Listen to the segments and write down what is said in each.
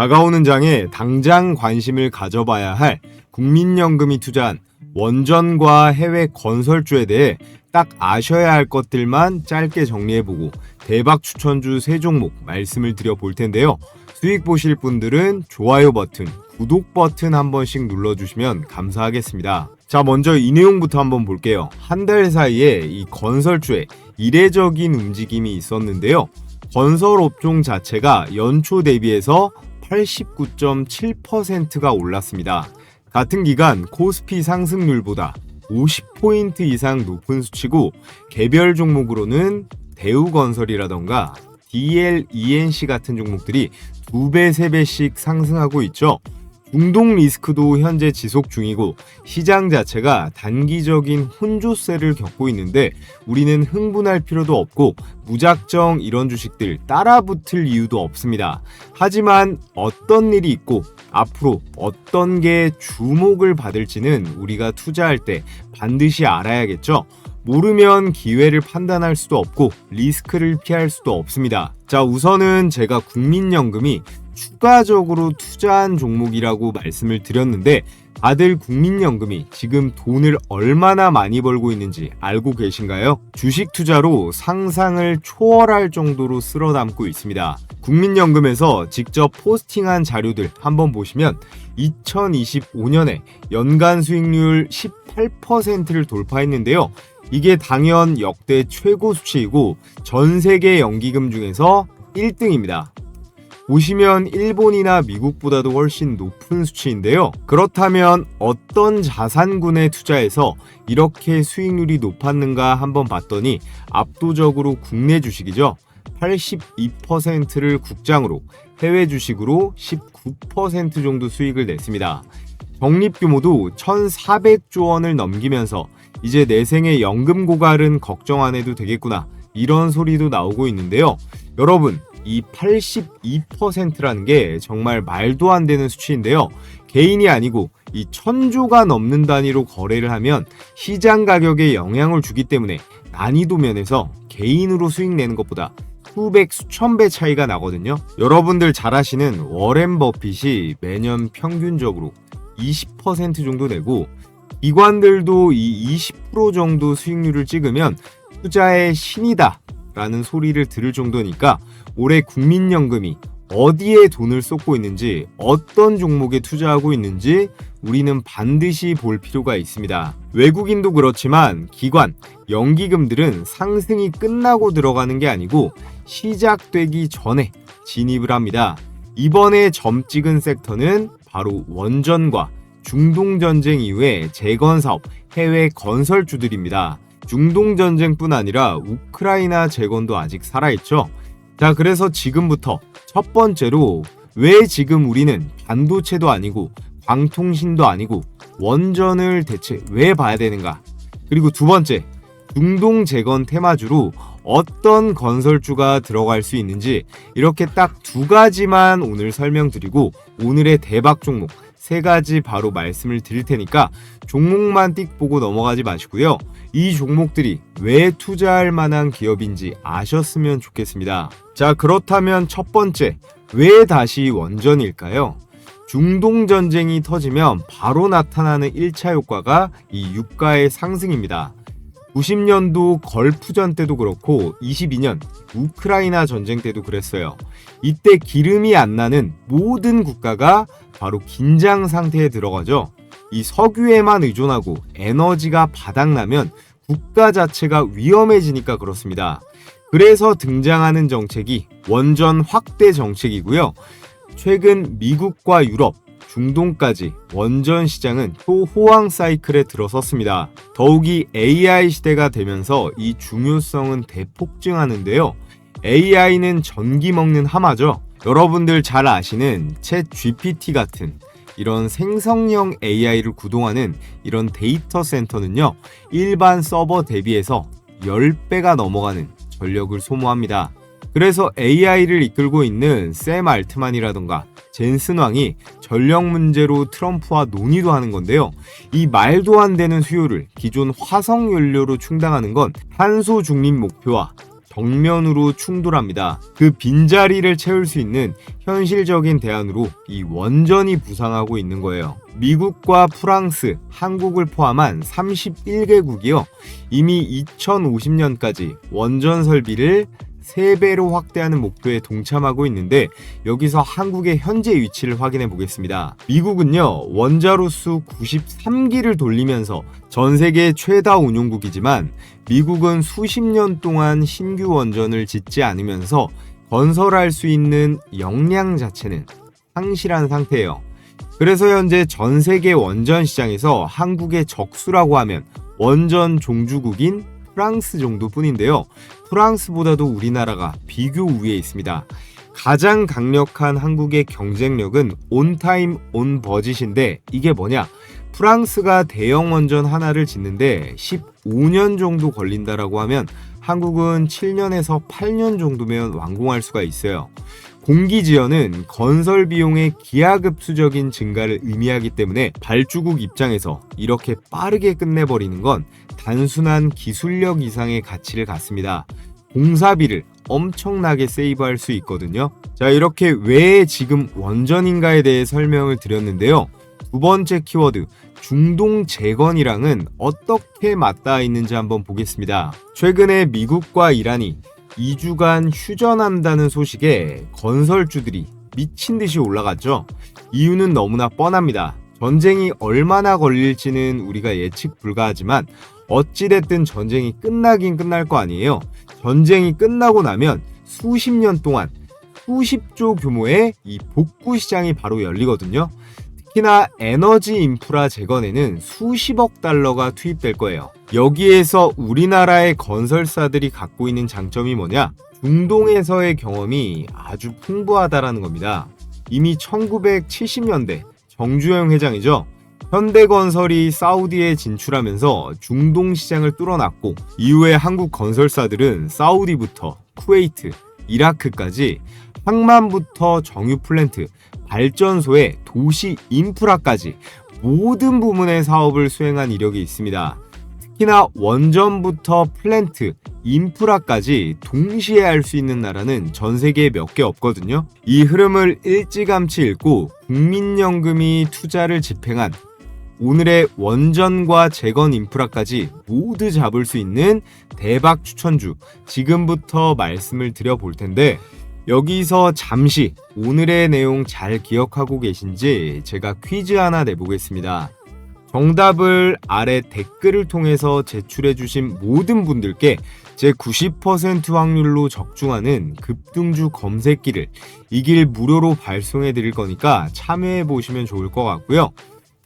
다가오는 장에 당장 관심을 가져봐야 할 국민연금이 투자한 원전과 해외 건설주에 대해 딱 아셔야 할 것들만 짧게 정리해보고 대박 추천주 3종목 말씀을 드려볼 텐데요. 수익 보실 분들은 좋아요 버튼, 구독 버튼 한 번씩 눌러주시면 감사하겠습니다. 자, 먼저 이 내용부터 한번 볼게요. 한 달 사이에 이 건설주에 이례적인 움직임이 있었는데요. 건설업종 자체가 연초 대비해서 89.7%가 올랐습니다. 같은 기간 코스피 상승률보다 50포인트 이상 높은 수치고, 개별 종목으로는 대우건설이라던가 DLENC 같은 종목들이 2배, 3배씩 상승하고 있죠. 중동 리스크도 현재 지속 중이고 시장 자체가 단기적인 혼조세를 겪고 있는데, 우리는 흥분할 필요도 없고 무작정 이런 주식들 따라붙을 이유도 없습니다. 하지만 어떤 일이 있고 앞으로 어떤 게 주목을 받을지는 우리가 투자할 때 반드시 알아야겠죠. 모르면 기회를 판단할 수도 없고 리스크를 피할 수도 없습니다. 자, 우선은 제가 국민연금이 추가적으로 투자한 종목이라고 말씀을 드렸는데, 다들 국민연금이 지금 돈을 얼마나 많이 벌고 있는지 알고 계신가요? 주식 투자로 상상을 초월할 정도로 쓸어 담고 있습니다. 국민연금에서 직접 포스팅한 자료들 한번 보시면 2025년에 연간 수익률 18%를 돌파했는데요. 이게 당연 역대 최고 수치이고 전 세계 연기금 중에서 1등입니다. 보시면 일본이나 미국보다도 훨씬 높은 수치인데요. 그렇다면 어떤 자산군에 투자해서 이렇게 수익률이 높았는가 한번 봤더니 압도적으로 국내 주식이죠. 82%를 국장으로, 해외 주식으로 19% 정도 수익을 냈습니다. 적립 규모도 1,400조 원을 넘기면서 이제 내 생의 연금 고갈은 걱정 안 해도 되겠구나, 이런 소리도 나오고 있는데요. 여러분, 이 82%라는 게 정말 말도 안 되는 수치인데요. 개인이 아니고 이 1,000조가 넘는 단위로 거래를 하면 시장 가격에 영향을 주기 때문에 난이도 면에서 개인으로 수익 내는 것보다 수백, 수천 배 차이가 나거든요. 여러분들 잘 아시는 워렌 버핏이 매년 평균적으로 20% 정도 내고, 기관들도 이 20% 정도 수익률을 찍으면 투자의 신이다 라는 소리를 들을 정도니까, 올해 국민연금이 어디에 돈을 쏟고 있는지, 어떤 종목에 투자하고 있는지 우리는 반드시 볼 필요가 있습니다. 외국인도 그렇지만 기관, 연기금들은 상승이 끝나고 들어가는 게 아니고 시작되기 전에 진입을 합니다. 이번에 점 찍은 섹터는 바로 원전과 중동전쟁 이후에 재건사업, 해외 건설주들입니다. 중동전쟁뿐 아니라 우크라이나 재건도 아직 살아있죠. 자, 그래서 지금부터 첫 번째로 왜 지금 우리는 반도체도 아니고 광통신도 아니고 원전을 대체 왜 봐야 되는가? 그리고 두 번째, 중동 재건 테마주로 어떤 건설주가 들어갈 수 있는지, 이렇게 딱 2가지만 오늘 설명드리고 오늘의 대박 종목 3가지 바로 말씀을 드릴 테니까 종목만 띡 보고 넘어가지 마시고요. 이 종목들이 왜 투자할 만한 기업인지 아셨으면 좋겠습니다. 자, 그렇다면 첫 번째, 왜 다시 원전일까요? 중동전쟁이 터지면 바로 나타나는 1차 효과가 이 유가의 상승입니다. 90년도 걸프전 때도 그렇고 22년 우크라이나 전쟁 때도 그랬어요. 이때 기름이 안 나는 모든 국가가 바로 긴장 상태에 들어가죠. 이 석유에만 의존하고 에너지가 바닥나면 국가 자체가 위험해지니까 그렇습니다. 그래서 등장하는 정책이 원전 확대 정책이고요. 최근 미국과 유럽, 중동까지 원전 시장은 또 호황 사이클에 들어섰습니다. 더욱이 AI 시대가 되면서 이 중요성은 대폭증하는데요. AI는 전기 먹는 하마죠. 여러분들 잘 아시는 챗 GPT 같은 이런 생성형 AI를 구동하는 이런 데이터 센터는요, 일반 서버 대비해서 10배가 넘어가는 전력을 소모합니다. 그래서 AI를 이끌고 있는 샘 알트만이라던가 젠슨 왕이 전력 문제로 트럼프와 논의도 하는 건데요. 이 말도 안 되는 수요를 기존 화석 연료로 충당하는 건 탄소 중립 목표와 정면으로 충돌합니다. 그 빈자리를 채울 수 있는 현실적인 대안으로 이 원전이 부상하고 있는 거예요. 미국과 프랑스, 한국을 포함한 31개국이요. 이미 2050년까지 원전 설비를 3배로 확대하는 목표에 동참하고 있는데, 여기서 한국의 현재 위치를 확인해 보겠습니다. 미국은요, 원자로수 93기를 돌리면서 전 세계 최다 운용국이지만 미국은 수십 년 동안 신규 원전을 짓지 않으면서 건설할 수 있는 역량 자체는 상실한 상태예요. 그래서 현재 전 세계 원전 시장에서 한국의 적수라고 하면 원전 종주국인 프랑스 정도뿐인데요. 프랑스보다도 우리나라가 비교 우위에 있습니다. 가장 강력한 한국의 경쟁력은 온타임 온버짓인데, 이게 뭐냐? 프랑스가 대형 원전 하나를 짓는데 15년 정도 걸린다라고 하면 한국은 7년에서 8년 정도면 완공할 수가 있어요. 공기지연은 건설 비용의 기하급수적인 증가를 의미하기 때문에 발주국 입장에서 이렇게 빠르게 끝내버리는 건 단순한 기술력 이상의 가치를 갖습니다. 공사비를 엄청나게 세이브할 수 있거든요. 자, 이렇게 왜 지금 원전인가에 대해 설명을 드렸는데요. 두 번째 키워드, 중동 재건이랑은 어떻게 맞닿아 있는지 한번 보겠습니다. 최근에 미국과 이란이 2주간 휴전한다는 소식에 건설주들이 미친 듯이 올라갔죠. 이유는 너무나 뻔합니다. 전쟁이 얼마나 걸릴지는 우리가 예측 불가하지만 어찌됐든 전쟁이 끝나긴 끝날 거 아니에요. 전쟁이 끝나고 나면 수십 년 동안 수십조 규모의 이 복구 시장이 바로 열리거든요. 특히나 에너지 인프라 재건에는 수십억 달러가 투입될 거예요. 여기에서 우리나라의 건설사들이 갖고 있는 장점이 뭐냐? 중동에서의 경험이 아주 풍부하다라는 겁니다. 이미 1970년대 정주영 회장이죠. 현대건설이 사우디에 진출하면서 중동 시장을 뚫어놨고, 이후에 한국 건설사들은 사우디부터 쿠웨이트, 이라크까지 항만부터 정유 플랜트, 발전소에 도시 인프라까지 모든 부문의 사업을 수행한 이력이 있습니다. 특히나 원전부터 플랜트, 인프라까지 동시에 할 수 있는 나라는 전 세계에 몇 개 없거든요. 이 흐름을 일찌감치 읽고 국민연금이 투자를 집행한 오늘의 원전과 재건 인프라까지 모두 잡을 수 있는 대박 추천주, 지금부터 말씀을 드려볼 텐데, 여기서 잠시 오늘의 내용 잘 기억하고 계신지 제가 퀴즈 하나 내보겠습니다. 정답을 아래 댓글을 통해서 제출해 주신 모든 분들께 제 90% 확률로 적중하는 급등주 검색기를 이 길 무료로 발송해 드릴 거니까 참여해 보시면 좋을 것 같고요.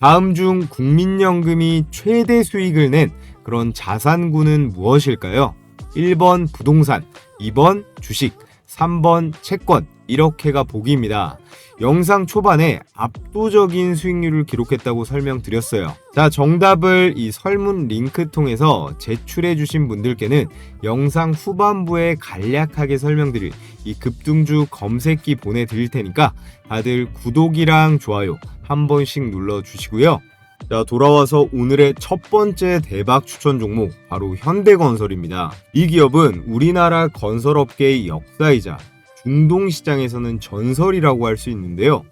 다음 중 국민연금이 최대 수익을 낸 그런 자산군은 무엇일까요? 1번 부동산, 2번 주식, 3번 채권, 이렇게가 보기입니다. 영상 초반에 압도적인 수익률을 기록했다고 설명드렸어요. 자, 정답을 이 설문 링크 통해서 제출해 주신 분들께는 영상 후반부에 간략하게 설명드릴 이 급등주 검색기 보내드릴 테니까 다들 구독이랑 좋아요 한 번씩 눌러주시고요. 자, 돌아와서 오늘의 첫 번째 대박 추천 종목, 바로 현대건설입니다. 이 기업은 우리나라 건설업계의 역사이자 중동 시장에서는 전설이라고 할 수 있는데요.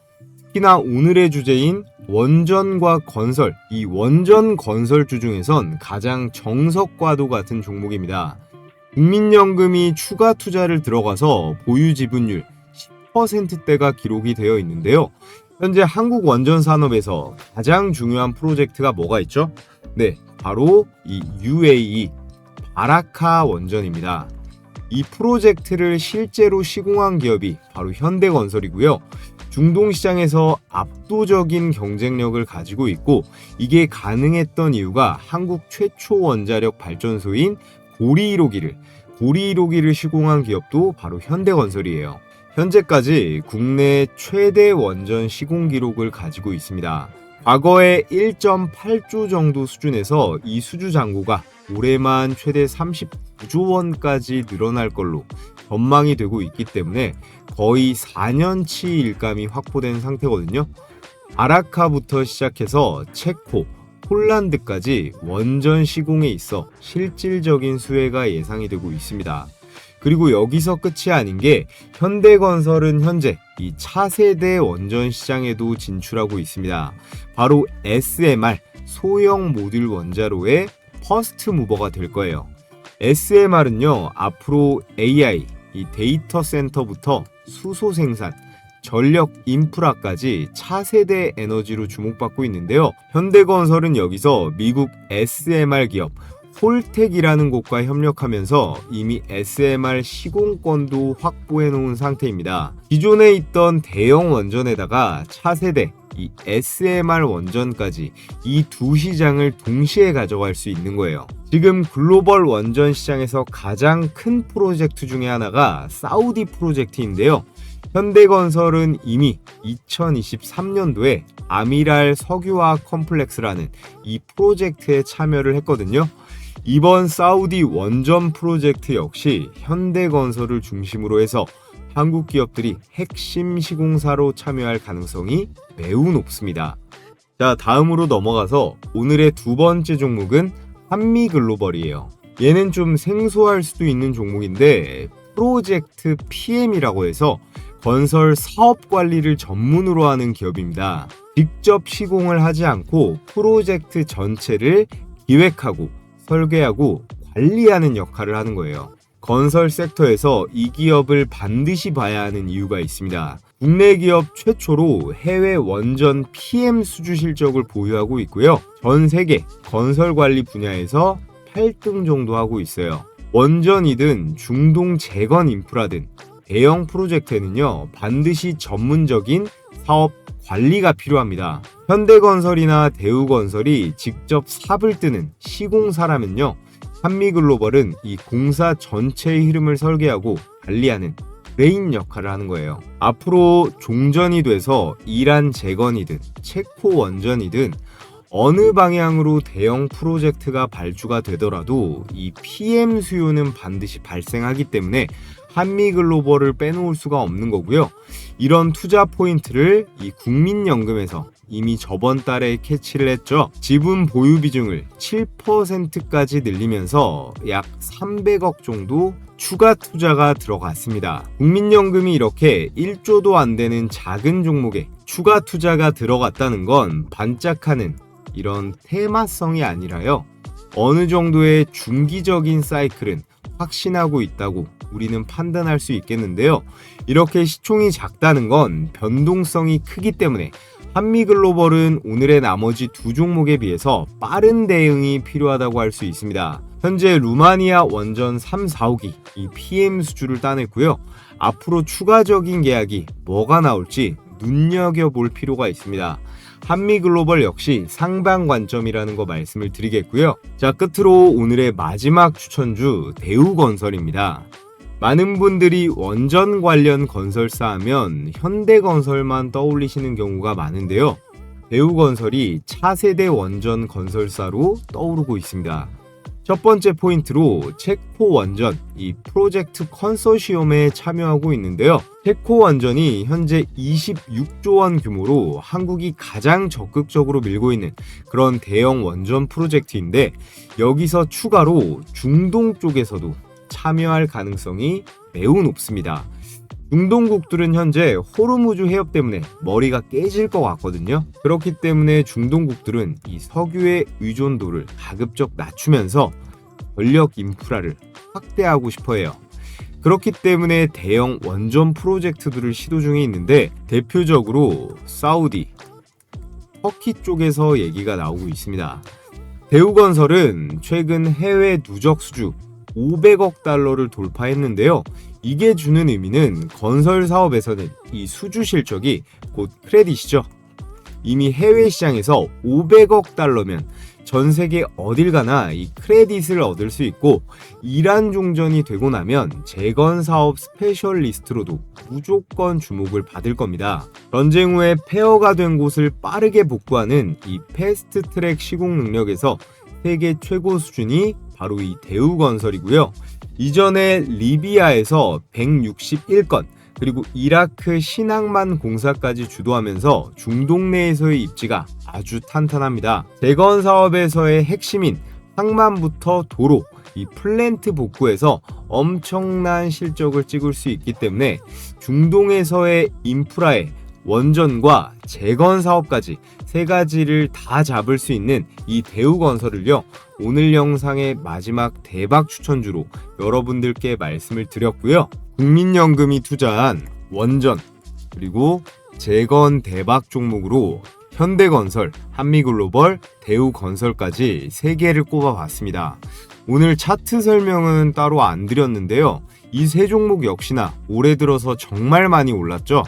특히나 오늘의 주제인 원전과 건설, 이 원전 건설주 중에선 가장 정석과도 같은 종목입니다. 국민연금이 추가 투자를 들어가서 보유 지분율 10%대가 기록이 되어 있는데요. 현재 한국 원전 산업에서 가장 중요한 프로젝트가 뭐가 있죠? 네, 바로 이 UAE 바라카 원전입니다. 이 프로젝트를 실제로 시공한 기업이 바로 현대건설이고요. 중동 시장에서 압도적인 경쟁력을 가지고 있고, 이게 가능했던 이유가 한국 최초 원자력 발전소인 고리 1호기를 시공한 기업도 바로 현대건설이에요. 현재까지 국내 최대 원전 시공 기록을 가지고 있습니다. 과거에 1.8조 정도 수준에서 이 수주 잔고가 올해만 최대 39조 원까지 늘어날 걸로 전망이 되고 있기 때문에 거의 4년치 일감이 확보된 상태거든요. 아라카부터 시작해서 체코, 폴란드까지 원전 시공에 있어 실질적인 수혜가 예상이 되고 있습니다. 그리고 여기서 끝이 아닌 게 현대건설은 현재 이 차세대 원전 시장에도 진출하고 있습니다. 바로 SMR 소형 모듈 원자로의 퍼스트 무버가 될 거예요. SMR은요, 앞으로 AI, 이 데이터 센터부터 수소 생산, 전력 인프라까지 차세대 에너지로 주목받고 있는데요. 현대건설은 여기서 미국 SMR 기업 홀텍이라는 곳과 협력하면서 이미 SMR 시공권도 확보해 놓은 상태입니다. 기존에 있던 대형 원전에다가 차세대 이 SMR 원전까지 이 두 시장을 동시에 가져갈 수 있는 거예요. 지금 글로벌 원전 시장에서 가장 큰 프로젝트 중에 하나가 사우디 프로젝트인데요. 현대건설은 이미 2023년도에 아미랄 석유화학 컴플렉스라는 이 프로젝트에 참여를 했거든요. 이번 사우디 원전 프로젝트 역시 현대건설을 중심으로 해서 한국 기업들이 핵심 시공사로 참여할 가능성이 매우 높습니다. 자, 다음으로 넘어가서 오늘의 두 번째 종목은 한미글로벌이에요. 얘는 좀 생소할 수도 있는 종목인데 프로젝트 PM이라고 해서 건설 사업 관리를 전문으로 하는 기업입니다. 직접 시공을 하지 않고 프로젝트 전체를 기획하고 설계하고 관리하는 역할을 하는 거예요. 건설 섹터에서 이 기업을 반드시 봐야 하는 이유가 있습니다. 국내 기업 최초로 해외 원전 PM 수주 실적을 보유하고 있고요. 전 세계 건설 관리 분야에서 8등 정도 하고 있어요. 원전이든 중동 재건 인프라든 대형 프로젝트에는요, 반드시 전문적인 사업 관리가 필요합니다. 현대건설이나 대우건설이 직접 삽을 뜨는 시공사라면요, 한미글로벌은 이 공사 전체의 흐름을 설계하고 관리하는 브레인 역할을 하는 거예요. 앞으로 종전이 돼서 이란 재건이든 체코 원전이든 어느 방향으로 대형 프로젝트가 발주가 되더라도 이 PM 수요는 반드시 발생하기 때문에 한미글로벌을 빼놓을 수가 없는 거고요. 이런 투자 포인트를 이 국민연금에서 이미 저번 달에 캐치를 했죠. 지분 보유 비중을 7%까지 늘리면서 약 300억 정도 추가 투자가 들어갔습니다. 국민연금이 이렇게 1조도 안 되는 작은 종목에 추가 투자가 들어갔다는 건 반짝하는 이런 테마성이 아니라요, 어느 정도의 중기적인 사이클은 확신하고 있다고 우리는 판단할 수 있겠는데요. 이렇게 시총이 작다는 건 변동성이 크기 때문에 한미글로벌은 오늘의 나머지 두 종목에 비해서 빠른 대응이 필요하다고 할 수 있습니다. 현재 루마니아 원전 3, 4호기 이 PM 수주를 따냈고요. 앞으로 추가적인 계약이 뭐가 나올지 눈여겨볼 필요가 있습니다. 한미글로벌 역시 상방 관점이라는 거 말씀을 드리겠고요. 자, 끝으로 오늘의 마지막 추천주 대우건설입니다. 많은 분들이 원전 관련 건설사 하면 현대건설만 떠올리시는 경우가 많은데요. 대우건설이 차세대 원전 건설사로 떠오르고 있습니다. 첫 번째 포인트로 체코 원전 이 프로젝트 컨소시엄에 참여하고 있는데요. 체코 원전이 현재 26조 원 규모로 한국이 가장 적극적으로 밀고 있는 그런 대형 원전 프로젝트인데, 여기서 추가로 중동 쪽에서도 참여할 가능성이 매우 높습니다. 중동국들은 현재 호르무즈 해협 때문에 머리가 깨질 것 같거든요. 그렇기 때문에 중동국들은 이 석유의 의존도를 가급적 낮추면서 전력 인프라를 확대하고 싶어 해요. 그렇기 때문에 대형 원전 프로젝트들을 시도 중에 있는데, 대표적으로 사우디, 터키 쪽에서 얘기가 나오고 있습니다. 대우건설은 최근 해외 누적 수주 500억 달러를 돌파했는데요. 이게 주는 의미는 건설 사업에서는 이 수주 실적이 곧 크레딧이죠. 이미 해외 시장에서 500억 달러면 전 세계 어딜 가나 이 크레딧을 얻을 수 있고, 이란 종전이 되고 나면 재건 사업 스페셜리스트로도 무조건 주목을 받을 겁니다. 전쟁 후에 폐허가 된 곳을 빠르게 복구하는 이 패스트 트랙 시공 능력에서 세계 최고 수준이 바로 이 대우건설이고요. 이전에 리비아에서 161건, 그리고 이라크 신항만 공사까지 주도하면서 중동 내에서의 입지가 아주 탄탄합니다. 재건 사업에서의 핵심인 항만부터 도로, 이 플랜트 복구에서 엄청난 실적을 찍을 수 있기 때문에 중동에서의 인프라의 원전과 재건 사업까지 세 가지를 다 잡을 수 있는 이 대우건설을요, 오늘 영상의 마지막 대박 추천주로 여러분들께 말씀을 드렸고요. 국민연금이 투자한 원전 그리고 재건 대박 종목으로 현대건설, 한미글로벌, 대우건설까지 3개를 꼽아봤습니다. 오늘 차트 설명은 따로 안 드렸는데요. 이 세 종목 역시나 올해 들어서 정말 많이 올랐죠.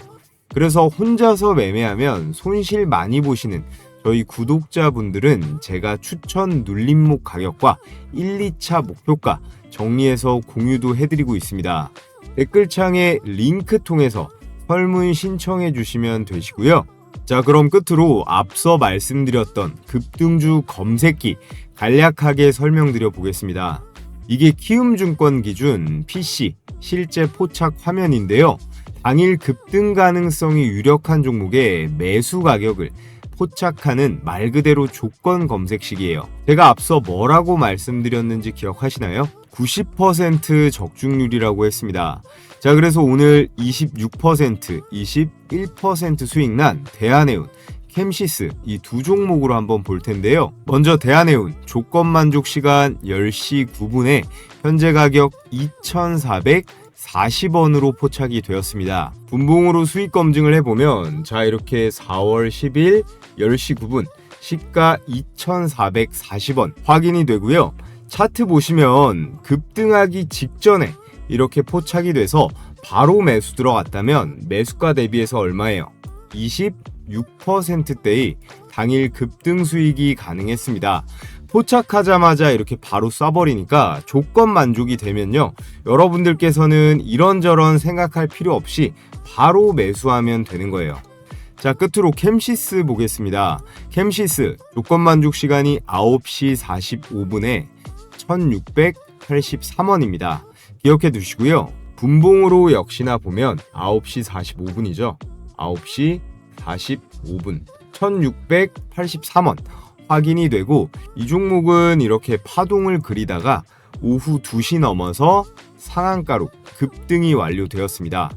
그래서 혼자서 매매하면 손실 많이 보시는 저희 구독자분들은 제가 추천 눌림목 가격과 1, 2차 목표가 정리해서 공유도 해드리고 있습니다. 댓글창에 링크 통해서 설문 신청해 주시면 되시고요. 자, 그럼 끝으로 앞서 말씀드렸던 급등주 검색기 간략하게 설명드려 보겠습니다. 이게 키움증권 기준 PC 실제 포착 화면인데요. 당일 급등 가능성이 유력한 종목의 매수 가격을 포착하는 말 그대로 조건 검색식이에요. 제가 앞서 뭐라고 말씀드렸는지 기억하시나요? 90% 적중률이라고 했습니다. 자, 그래서 오늘 26%, 21% 수익 난 대한해운, 캠시스 이 두 종목으로 한번 볼 텐데요. 먼저 대한해운 조건 만족 시간 10시 9분에 현재 가격 2,440원으로 포착이 되었습니다. 분봉으로 수익 검증을 해보면 자, 이렇게 4월 10일 10시 9분 시가 2,440원 확인이 되고요. 차트 보시면 급등하기 직전에 이렇게 포착이 돼서 바로 매수 들어갔다면 매수가 대비해서 얼마예요? 26%대의 당일 급등 수익이 가능했습니다. 포착하자마자 이렇게 바로 쏴버리니까 조건 만족이 되면요, 여러분들께서는 이런저런 생각할 필요 없이 바로 매수하면 되는 거예요. 자, 끝으로 캠시스 보겠습니다. 캠시스 조건 만족 시간이 9시 45분에 1683원입니다. 기억해 두시고요. 분봉으로 역시나 보면 9시 45분이죠. 9시 45분 1683원 확인이 되고, 이 종목은 이렇게 파동을 그리다가 오후 2시 넘어서 상한가로 급등이 완료되었습니다.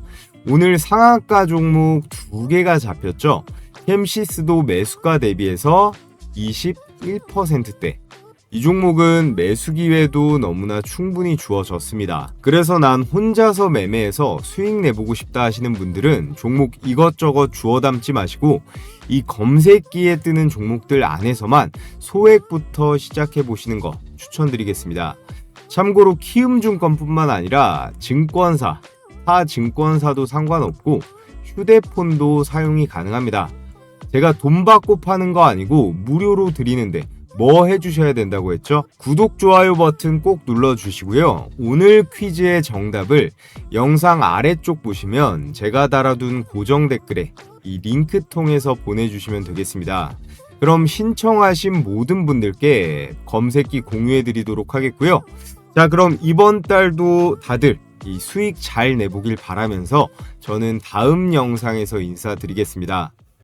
오늘 상한가 종목 2개가 잡혔죠. 캠시스도 매수가 대비해서 21%대. 이 종목은 매수 기회도 너무나 충분히 주어졌습니다. 그래서 난 혼자서 매매해서 수익 내보고 싶다 하시는 분들은 종목 이것저것 주워 담지 마시고 이 검색기에 뜨는 종목들 안에서만 소액부터 시작해 보시는 거 추천드리겠습니다. 참고로 키움증권뿐만 아니라 증권사, 타 증권사도 상관없고 휴대폰도 사용이 가능합니다. 제가 돈 받고 파는 거 아니고 무료로 드리는데 뭐 해주셔야 된다고 했죠? 구독, 좋아요 버튼 꼭 눌러주시고요. 오늘 퀴즈의 정답을 영상 아래쪽 보시면 제가 달아둔 고정 댓글에 이 링크 통해서 보내주시면 되겠습니다. 그럼 신청하신 모든 분들께 검색기 공유해드리도록 하겠고요. 자, 그럼 이번 달도 다들 이 수익 잘 내보길 바라면서 저는 다음 영상에서 인사드리겠습니다.